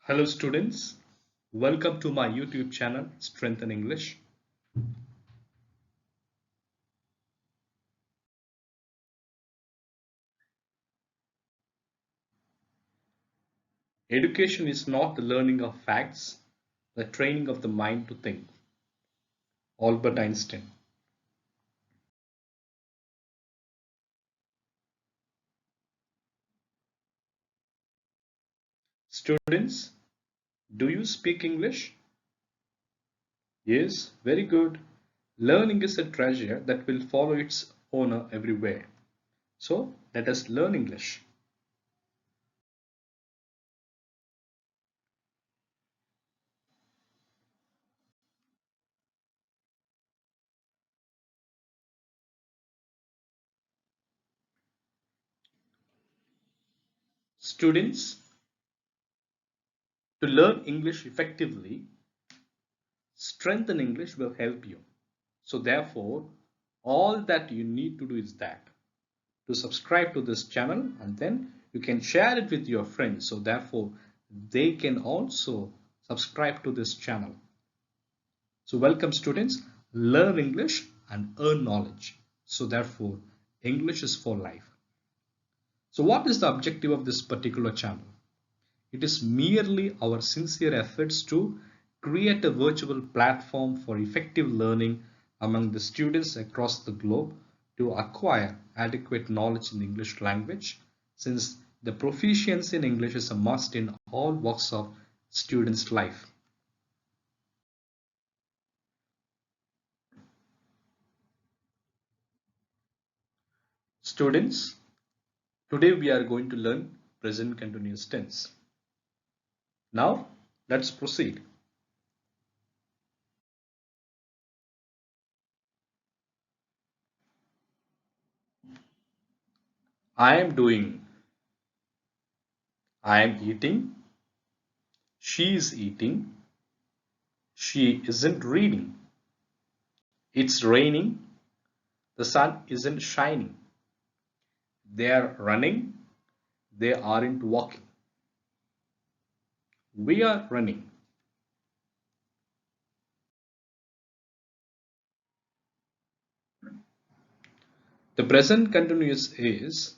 Hello students, welcome to my YouTube channel Strengthen English. Education is not the learning of facts, the training of the mind to think. Albert Einstein. Students, do you speak English? Yes, very good. Learning is a treasure that will follow its owner everywhere. So let us learn English. Students, to learn English effectively, Strengthen English will help you. So therefore, all that you need to do is that to subscribe to this channel, and then you can share it with your friends. So therefore, they can also subscribe to this channel. So welcome students, learn English and earn knowledge. So therefore, English is for life. So what is the objective of this particular channel? It is merely our sincere efforts to create a virtual platform for effective learning among the students across the globe to acquire adequate knowledge in the English language, since the proficiency in English is a must in all walks of students' life. Students, today we are going to learn present continuous tense. Now, let's proceed. I am doing, I am eating, she is eating, she isn't reading. It's raining. The sun isn't shining. They are running. They aren't walking. We are running. The present continuous is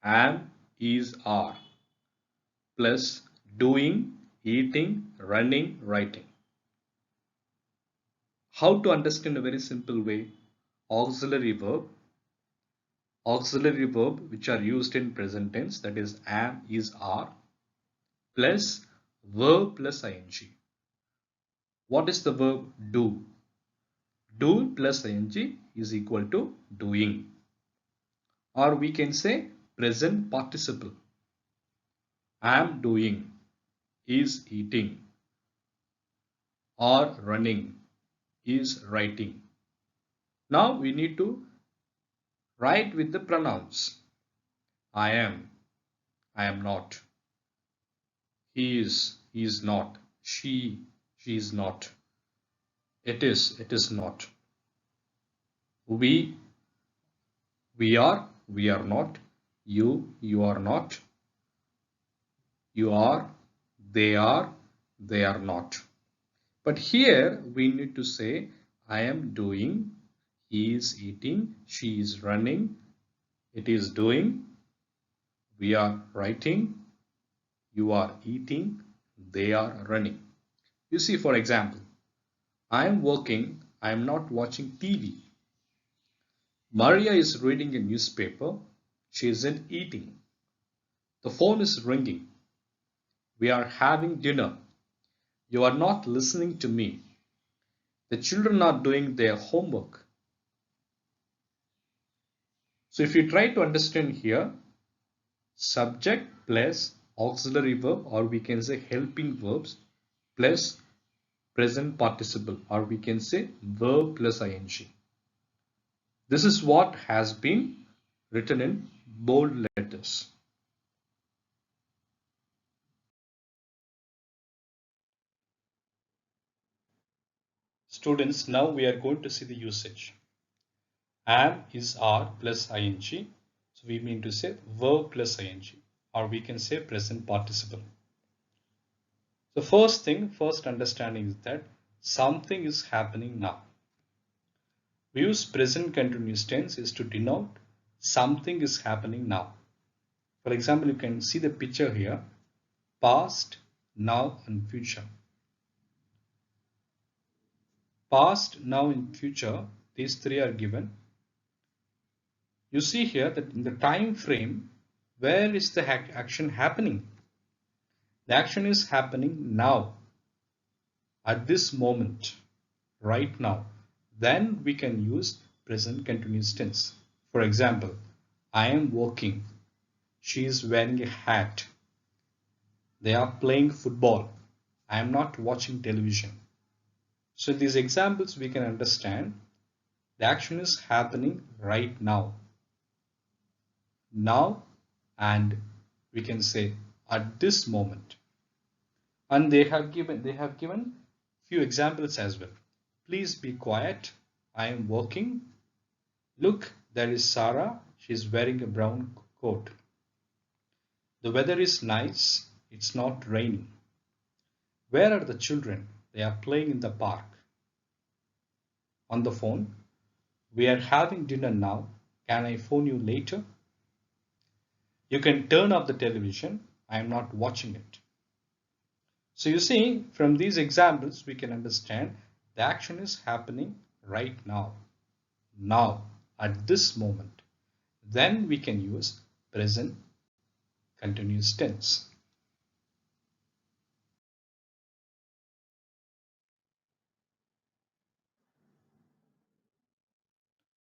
am, is, are plus doing, eating, running, writing. How to understand a very simple way? Auxiliary verb which are used in present tense, that is am, is, are plus verb plus ing. What is the verb do? Do plus ing is equal to doing. Or we can say present participle. Am doing, is eating, or running, is writing. Now we need to write with the pronouns. I am not. He is not. She is not. It is not. We we are not. You are not. You are, they are not. But here we need to say I am doing, he is eating, she is running, it is doing, we are writing, you are eating, they are running. You see, for example, I am working, I am not watching TV. Maria is reading a newspaper, she isn't eating. The phone is ringing. We are having dinner. You are not listening to me. The children are doing their homework. So if you try to understand here, subject plus auxiliary verb, or we can say helping verbs, plus present participle, or we can say verb plus ing. This is what has been written in bold letters. Students, now we are going to see the usage. Am is are plus ing. So we mean to say verb plus ing, or we can say present participle. So first understanding is that something is happening now. We use present continuous tense is to denote something is happening now. For example, you can see the picture here, past, now and future. Past, now and future, these three are given. You see here that in the time frame, where is the action happening? The action is happening now, at this moment, right now. Then we can use present continuous tense. For example, I am walking. She is wearing a hat. They are playing football. I am not watching television. So in these examples we can understand the action is happening right now. Now, and we can say at this moment. And they have given few examples as well. Please be quiet. I am working. Look, there is Sarah. She is wearing a brown coat. The weather is nice. It's not raining. Where are the children? They are playing in the park. On the phone. We are having dinner now. Can I phone you later? You can turn off the television. I am not watching it. So you see, from these examples, we can understand the action is happening right now. Now, at this moment. Then we can use present continuous tense.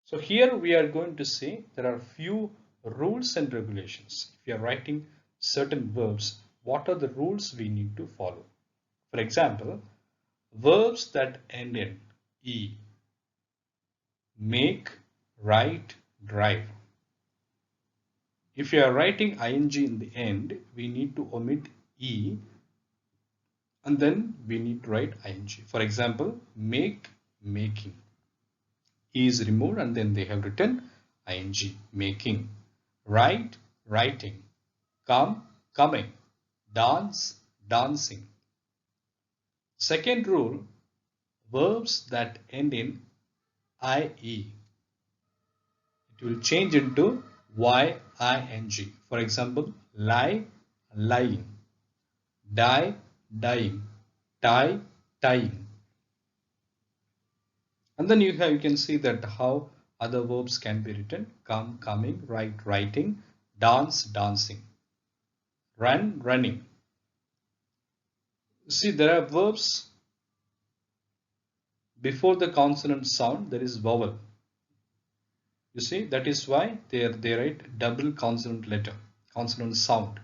So here we are going to see there are few rules and regulations. If you are writing certain verbs, what are the rules we need to follow? For example, verbs that end in E. Make, write, drive. If you are writing ing in the end, we need to omit E and then we need to write ing. For example, make, making. E is removed and then they have written ing, making. Write, writing. Come, coming. Dance, dancing. Second rule, verbs that end in ie. It will change into ying. For example, lie, lying. Die, dying. Tie, tying. And then you can see that how other verbs can be written. Come, coming, write, writing, dance, dancing, run, running. See, there are verbs before the consonant sound, there is vowel. You see, that is why they write double consonant letter, consonant sound.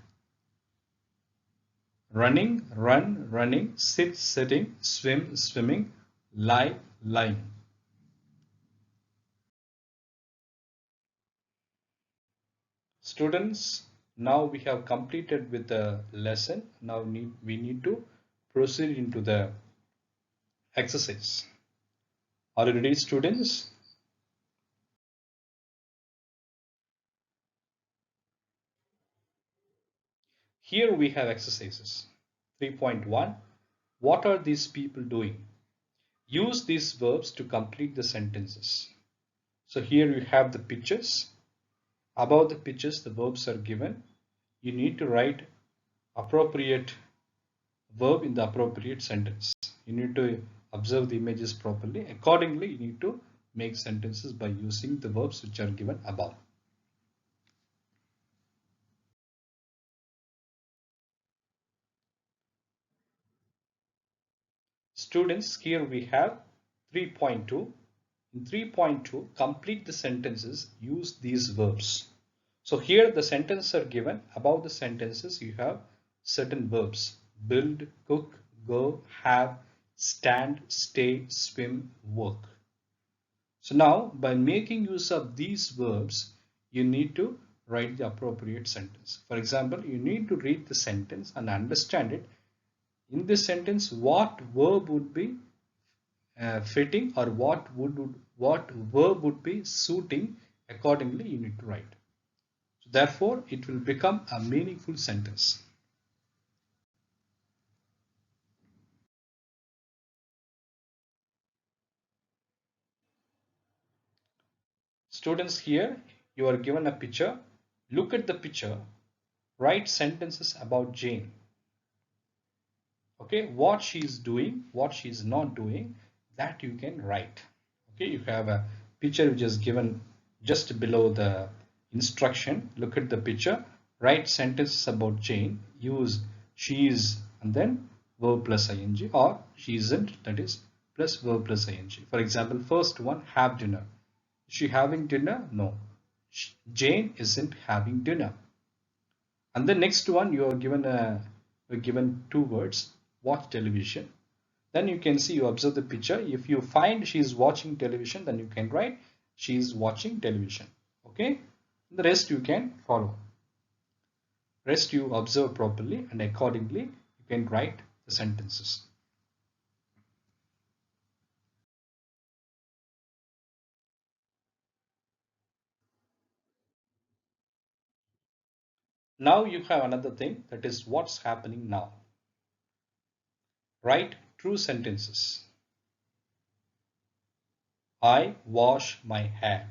Running, run, running, sit, sitting, swim, swimming, lie, lying. Students, now we have completed with the lesson. Now we need to proceed into the exercise. Are you ready, students? Here we have exercises. 3.1. What are these people doing? Use these verbs to complete the sentences. So here you have the pictures. Above the pictures, the verbs are given. You need to write appropriate verb in the appropriate sentence. You need to observe the images properly. Accordingly, you need to make sentences by using the verbs which are given above. Students, here we have 3.2. In 3.2, complete the sentences, use these verbs. So here the sentences are given. Above the sentences, you have certain verbs. Build, cook, go, have, stand, stay, swim, work. So now by making use of these verbs, you need to write the appropriate sentence. For example, you need to read the sentence and understand it. In this sentence, what verb would be fitting or what verb would be suiting, accordingly you need to write. So therefore, it will become a meaningful sentence. Students, here you are given a picture. Look at the picture. Write sentences about Jane. Okay, what she is doing, what she is not doing, that you can write. Okay, you have a picture which is given just below the instruction. Look at the picture. Write sentences about Jane. Use she is and then verb plus ing, or she isn't, that is plus verb plus ing. For example, first one, have dinner. Is she having dinner? No. Jane isn't having dinner. And the next one, you are given two words, watch television. Then you can see, you observe the picture. If you find she is watching television, then you can write she is watching television. Okay, the rest you can follow. Rest you observe properly, and accordingly you can write the sentences. Now you have another thing, that is what's happening now. Write true sentences. I wash my hair.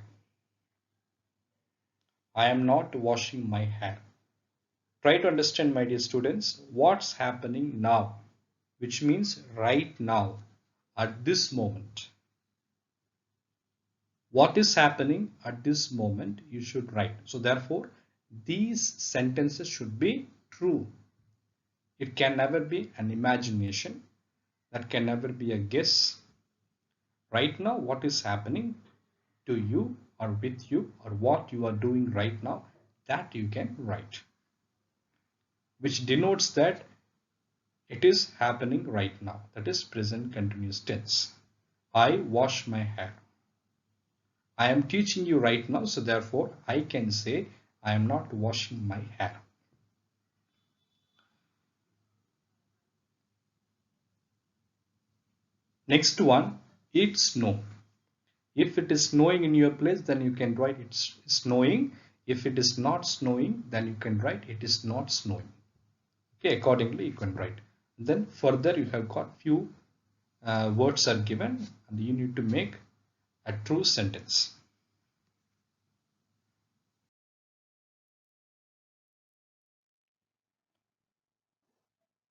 I am not washing my hair. Try to understand, my dear students, what's happening now, which means right now, at this moment. What is happening at this moment, you should write. So therefore, these sentences should be true. It can never be an imagination. That can never be a guess. Right now, what is happening to you or with you, or what you are doing right now, that you can write, which denotes that it is happening right now. That is present continuous tense. I wash my hair. I am teaching you right now, so therefore I can say I am not washing my hair. Next one, it snow. If it is snowing in your place, then you can write it's snowing. If it is not snowing, then you can write it is not snowing. Okay, accordingly you can write. Then further you have got few words are given, and you need to make a true sentence.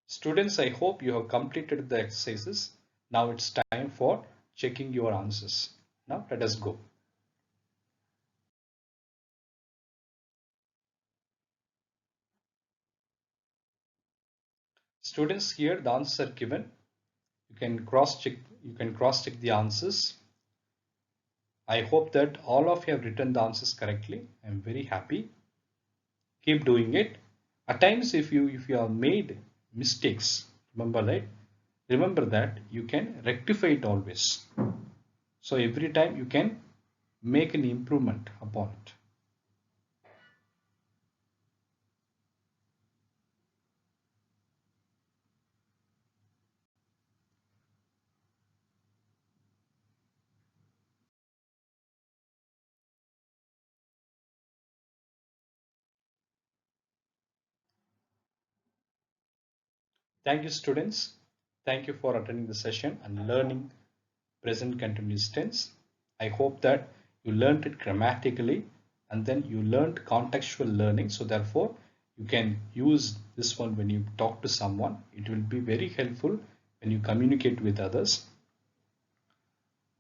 Students, I hope you have completed the exercises. Now it's time for checking your answers. Now let us go. Students, here the answers are given. You can cross check the answers. I hope that all of you have written the answers correctly. I am very happy. Keep doing it. At times, if you have made mistakes, remember that you can rectify it always. So every time you can make an improvement upon it. Thank you, students. Thank you for attending the session and learning present continuous tense. I hope that you learned it grammatically, and then you learned contextual learning. So therefore, you can use this one when you talk to someone. It will be very helpful when you communicate with others.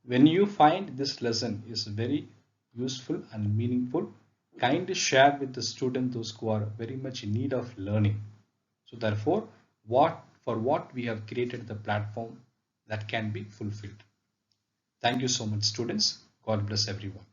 When you find this lesson is very useful and meaningful, kindly share with the students, those who are very much in need of learning. So therefore, what we have created the platform that can be fulfilled. Thank you so much, students. God bless everyone.